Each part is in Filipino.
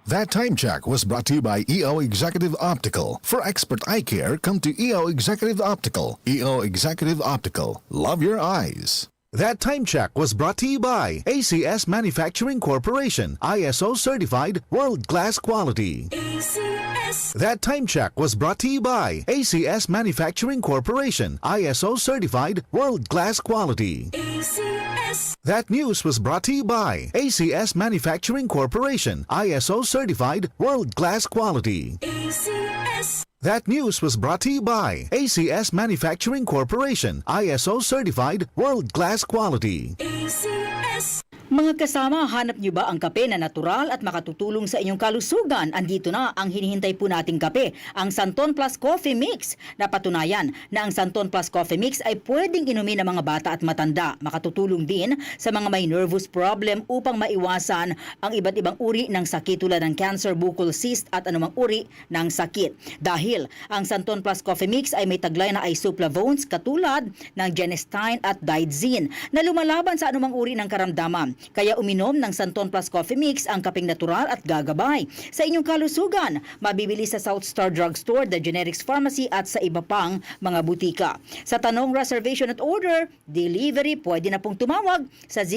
That time check was brought to you by EO Executive Optical. For expert eye care, come to EO Executive Optical. EO Executive Optical. Love your eyes. That time check was brought to you by ACS Manufacturing Corporation, ISO certified world-class quality. ACS. That time check was brought to you by ACS Manufacturing Corporation, ISO certified world-class quality. ACS. That news was brought to you by ACS Manufacturing Corporation, ISO certified world-class quality. ACS. That news was brought to you by ACS Manufacturing Corporation, ISO certified world-class quality. ACS. Mga kasama, hanap niyo ba ang kape na natural at makatutulong sa inyong kalusugan? Andito na ang hinihintay po nating kape, ang Santon Plus Coffee Mix. Napatunayan na ang Santon Plus Coffee Mix ay pwedeng inumin ng mga bata at matanda. Makatutulong din sa mga may nervous problem upang maiwasan ang iba't ibang uri ng sakit tulad ng cancer, buccal cyst at anumang uri ng sakit. Dahil ang Santon Plus Coffee Mix ay may taglay na isoflavones katulad ng genistein at digoxin na lumalaban sa anumang uri ng karamdaman. Kaya uminom ng Santon Plus Coffee Mix ang kapeng natural at gagabay sa inyong kalusugan. Mabibili sa South Star Drugstore, The Generics Pharmacy at sa iba pang mga butika. Sa tanong, reservation at order, delivery, pwede na pong tumawag sa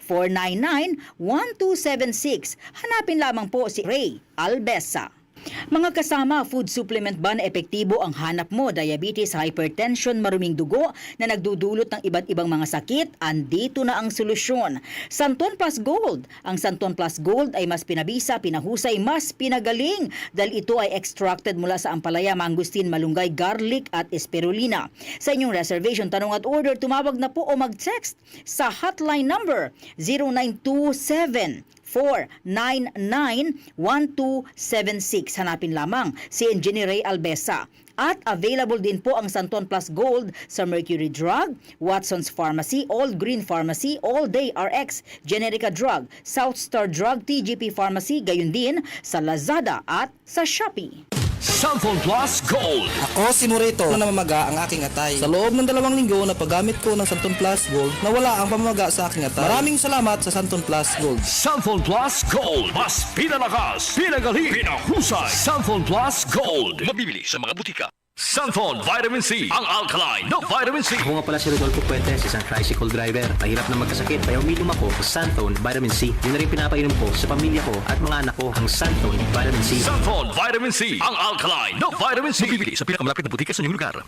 0927-499-1276. Hanapin lamang po si Ray Albesa. Mga kasama, food supplement ba na epektibo ang hanap mo? Diabetes, hypertension, maruming dugo na nagdudulot ng iba't ibang mga sakit? Andito na ang solusyon. Santon Plus Gold. Ang Santon Plus Gold ay mas pinabisa, pinahusay, mas pinagaling dahil ito ay extracted mula sa ampalaya, mangustin, malunggay, garlic at spirulina. Sa inyong reservation, tanong at order, tumawag na po o mag-text sa hotline number 0927 499-1276. Hanapin lamang si Engineer Ray Albesa. At available din po ang Santon Plus Gold sa Mercury Drug, Watson's Pharmacy, All Green Pharmacy, All Day RX, Generica Drug, South Star Drug, TGP Pharmacy, gayon din sa Lazada at sa Shopee. Santon Plus Gold. Ako si Morito na namamaga ang aking atay. Sa loob ng 2 linggo na paggamit ko ng Santon Plus Gold, nawala ang pamamaga sa aking atay. Maraming salamat sa Santon Plus Gold. Santon Plus Gold. Mas pinalakas, pinagaling, pinahusay. Santon Plus Gold. Mabibili sa mga butika. Santon Vitamin C, ang alkaline na vitamin C. Ako nga pala si Rodolfo Puentes, isang tricycle driver. Mahirap na magkasakit, kaya uminom ako sa Santon Vitamin C. Yun na rin pinapainom ko sa pamilya ko at mga anak ko, ang Santon Vitamin C. Santon Vitamin C, ang alkaline na vitamin C. Mabibili sa pinakamalapit na butika sa inyong lugar.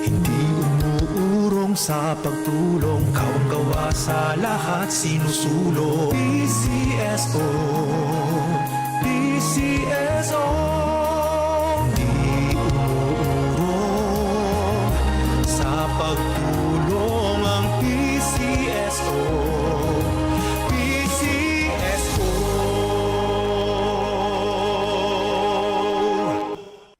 Hindi umuurong sa pagtulong, kawang-gawa sa lahat sinusulong. PCSO, PCSO. Hindi umuurong sa pagtulong ang PCSO. PCSO.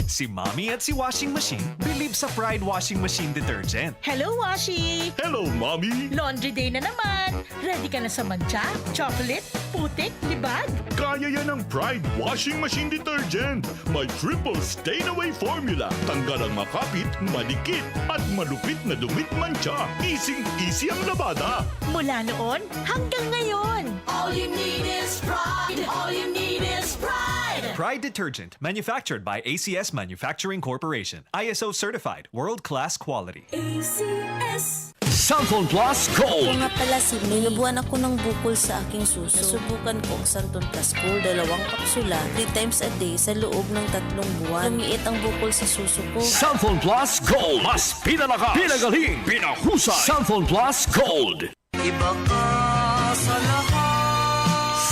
Si Mommy at si Washing Machine believe sa Pride Washing Machine Detergent. Hello, Washi! Hello, Mommy! Laundry day na naman! Ready ka na sa mancha, chocolate, putik, libag? Kaya yan ang Pride Washing Machine Detergent. May triple stain-away formula. Tanggal ang makapit, malikit, at malupit na dumit mancha. Easy ang labada. Mula noon hanggang ngayon. All you need is pride. All you need is pride. Pride Detergent, manufactured by ACS Manufacturing Corporation. ISO certified, world-class quality. ACS. Santon Plus Ako Gold. nga pala si May. Nabuhan ako ng bukol sa aking suso. Nasubukan ko ang Santon Plus Gold, 2 kapsula, 3 times a day sa loob ng 3 buwan. Lumiit ang bukol sa suso ko. Santon Plus Gold. Mas pinalakas, pinagaling, pinahusay. Santon Plus Gold. Iba ka sa lahat.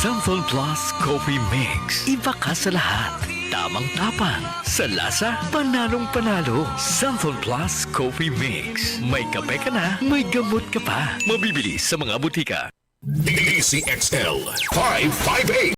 Santon Plus Coffee Mix. Iba ka sa lahat. Tamang tapang. Sa lasa, panalong-panalo. Santon Plus Coffee Mix. May kape ka na, may gamot ka pa. Mabibili sa mga butika. DCXL 558.